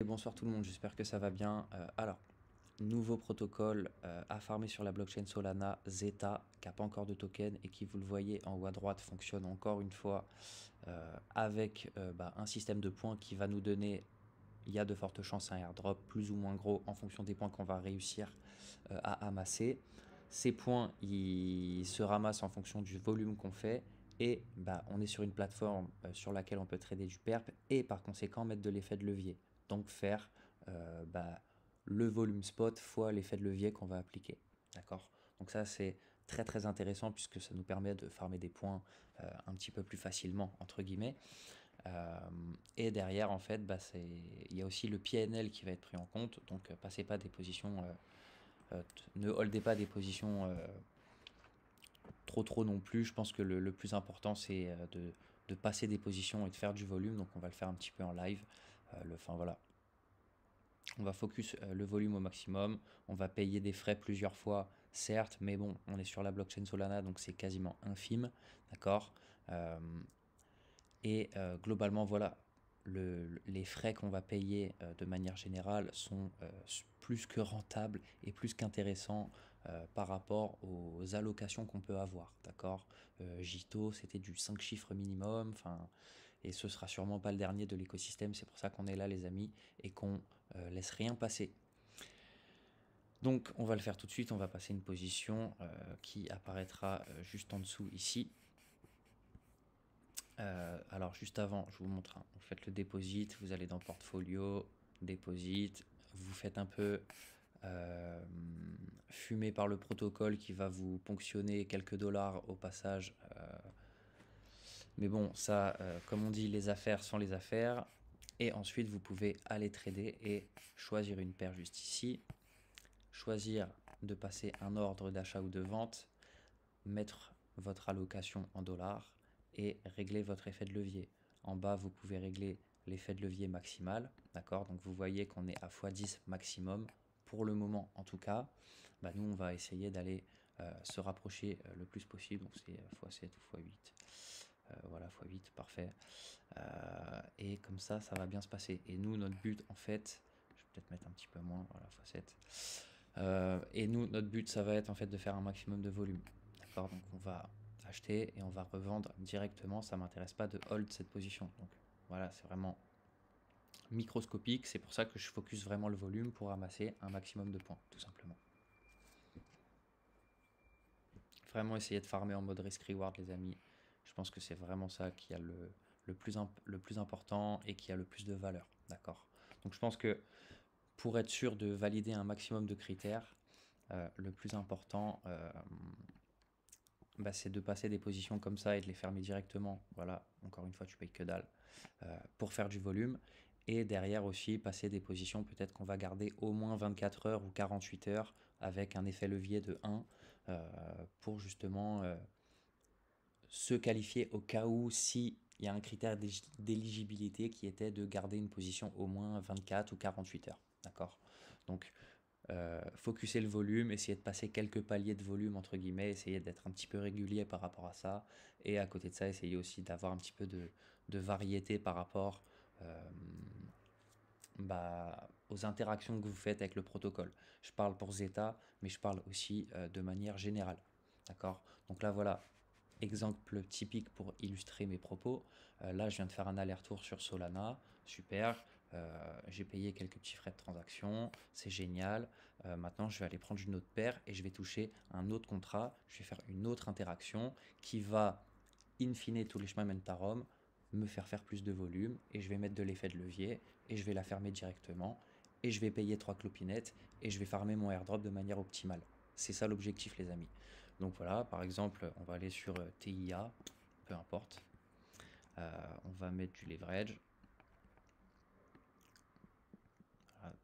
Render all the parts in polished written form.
Et bonsoir tout le monde, j'espère que ça va bien. Alors, nouveau protocole à farmer sur la blockchain Solana, Zeta, qui n'a pas encore de token et qui, vous le voyez en haut à droite, fonctionne encore une fois avec un système de points qui va nous donner, il y a de fortes chances, un airdrop plus ou moins gros en fonction des points qu'on va réussir à amasser. Ces points, ils se ramassent en fonction du volume qu'on fait et on est sur une plateforme sur laquelle on peut trader du perp et par conséquent mettre de l'effet de levier. Donc faire le volume spot fois l'effet de levier qu'on va appliquer. D'accord? Donc ça c'est très très intéressant puisque ça nous permet de farmer des points un petit peu plus facilement entre guillemets. Et derrière en fait il y a aussi le PNL qui va être pris en compte. Donc passez pas des positions ne holdez pas des positions trop non plus. Je pense que le plus important c'est de passer des positions et de faire du volume. Donc on va le faire un petit peu en live. Voilà. On va focus le volume au maximum. On va payer des frais plusieurs fois, certes, mais bon, on est sur la blockchain Solana, donc c'est quasiment infime, d'accord. Globalement, voilà, les frais qu'on va payer de manière générale sont plus que rentables et plus qu'intéressants par rapport aux allocations qu'on peut avoir, d'accord. Jito, c'était du 5 chiffres minimum, et ce sera sûrement pas le dernier de l'écosystème, c'est pour ça qu'on est là les amis et qu'on laisse rien passer. Donc on va le faire tout de suite, on va passer une position qui apparaîtra juste en dessous ici. Alors juste avant, je vous montre, vous faites le deposit, vous allez dans portfolio, deposit, vous faites un peu fumer par le protocole qui va vous ponctionner quelques dollars au passage. Mais bon, ça, comme on dit, les affaires sont les affaires. Et ensuite, vous pouvez aller trader et choisir une paire juste ici, choisir de passer un ordre d'achat ou de vente, mettre votre allocation en dollars et régler votre effet de levier. En bas, vous pouvez régler l'effet de levier maximal, d'accord? Donc vous voyez qu'on est à x10 maximum pour le moment en tout cas. Nous, on va essayer d'aller se rapprocher le plus possible, donc c'est x7 ou x8. Voilà, x8, parfait. Et comme ça va bien se passer. Et nous, notre but, en fait, je vais peut-être mettre un petit peu moins, voilà, x7. Et nous, notre but, ça va être en fait de faire un maximum de volume. D'accord? Donc on va acheter et on va revendre directement. Ça m'intéresse pas de hold cette position. Donc voilà, c'est vraiment microscopique. C'est pour ça que je focus vraiment le volume pour ramasser un maximum de points, tout simplement. Vraiment essayer de farmer en mode risk-reward, les amis. Je pense que c'est vraiment ça qui a le plus important et qui a le plus de valeur. D'accord? Donc je pense que pour être sûr de valider un maximum de critères, le plus important, c'est de passer des positions comme ça et de les fermer directement. Voilà, encore une fois, tu payes que dalle pour faire du volume. Et derrière aussi, passer des positions peut-être qu'on va garder au moins 24 heures ou 48 heures avec un effet levier de 1 pour justement se qualifier au cas où si il y a un critère d'éligibilité qui était de garder une position au moins 24 ou 48 heures. D'accord? Donc, focuser le volume, essayer de passer quelques paliers de volume, entre guillemets, essayer d'être un petit peu régulier par rapport à ça. Et à côté de ça, essayer aussi d'avoir un petit peu de variété par rapport aux interactions que vous faites avec le protocole. Je parle pour Zeta, mais je parle aussi de manière générale. D'accord? Donc là, voilà, exemple typique pour illustrer mes propos. Là, je viens de faire un aller-retour sur Solana. Super. J'ai payé quelques petits frais de transaction. C'est génial. Maintenant, je vais aller prendre une autre paire et je vais toucher un autre contrat. Je vais faire une autre interaction qui va, in fine, tous les chemins mènent à Rome, me faire plus de volume et je vais mettre de l'effet de levier et je vais la fermer directement et je vais payer 3 clopinettes et je vais farmer mon airdrop de manière optimale. C'est ça l'objectif, les amis. Donc voilà, par exemple, on va aller sur TIA, peu importe. On va mettre du leverage. Voilà,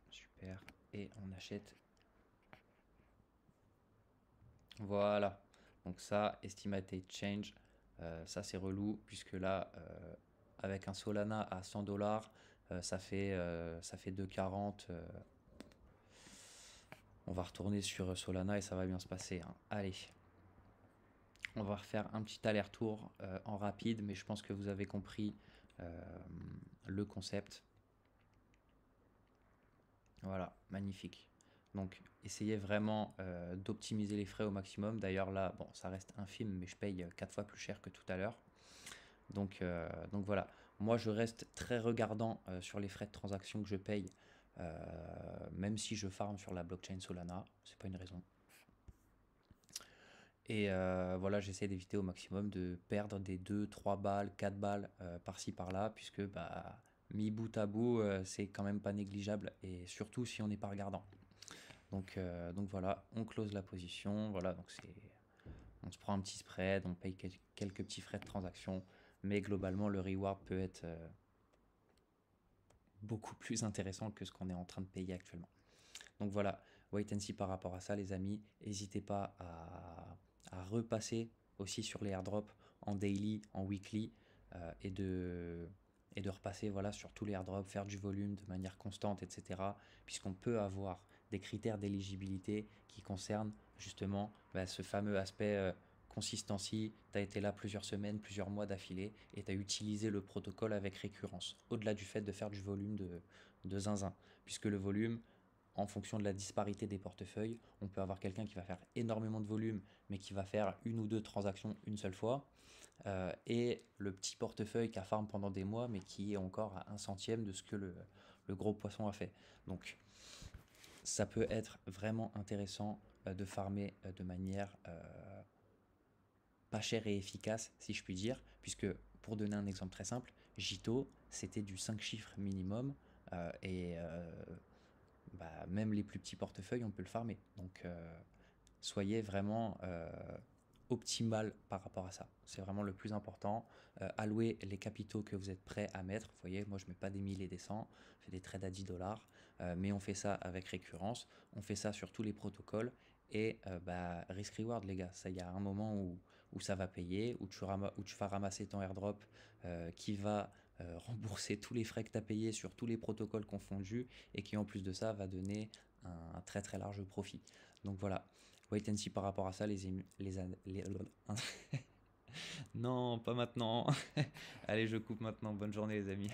super. Et on achète. Voilà. Donc ça, estimated change, ça c'est relou puisque là, avec un Solana à 100 dollars, ça fait 2,40. On va retourner sur Solana et ça va bien se passer, hein. Allez. On va refaire un petit aller-retour en rapide, mais je pense que vous avez compris le concept. Voilà, magnifique. Donc, essayez vraiment d'optimiser les frais au maximum. D'ailleurs, là, bon, ça reste infime, mais je paye 4 fois plus cher que tout à l'heure. Donc voilà, moi je reste très regardant sur les frais de transaction que je paye, même si je farm sur la blockchain Solana, c'est pas une raison. Et voilà, j'essaie d'éviter au maximum de perdre des 2, 3 balles, 4 balles par-ci par-là, puisque bah, mis bout à bout, c'est quand même pas négligeable, et surtout si on n'est pas regardant. Donc voilà, on close la position, voilà, donc on se prend un petit spread, on paye quelques petits frais de transaction, mais globalement le reward peut être beaucoup plus intéressant que ce qu'on est en train de payer actuellement. Donc voilà, wait and see par rapport à ça les amis. N'hésitez pas à repasser aussi sur les airdrops en daily, en weekly et de repasser voilà, sur tous les airdrops, faire du volume de manière constante, etc. Puisqu'on peut avoir des critères d'éligibilité qui concernent justement bah, ce fameux aspect consistency. Tu as été là plusieurs semaines, plusieurs mois d'affilée et tu as utilisé le protocole avec récurrence, au-delà du fait de faire du volume de zinzin. Puisque le volume, en fonction de la disparité des portefeuilles, on peut avoir quelqu'un qui va faire énormément de volume, mais qui va faire une ou deux transactions une seule fois, et le petit portefeuille qui a farm pendant des mois, mais qui est encore à un centième de ce que le gros poisson a fait. Donc, ça peut être vraiment intéressant de farmer de manière pas chère et efficace, si je puis dire, puisque pour donner un exemple très simple, Jito, c'était du 5 chiffres minimum, et bah, même les plus petits portefeuilles, on peut le farmer. Donc, soyez vraiment optimal par rapport à ça. C'est vraiment le plus important. Allouez les capitaux que vous êtes prêts à mettre. Vous voyez, moi, je ne mets pas des 1000 et des 100. Je fais des trades à 10 dollars. Mais on fait ça avec récurrence. On fait ça sur tous les protocoles. Et bah, risk-reward, les gars. Ça, il y a un moment où ça va payer, où tu vas ramasser ton airdrop qui va rembourser tous les frais que tu as payés sur tous les protocoles confondus et qui en plus de ça va donner un très très large profit. Donc voilà, wait and see par rapport à ça non, pas maintenant. Allez, je coupe maintenant. Bonne journée les amis.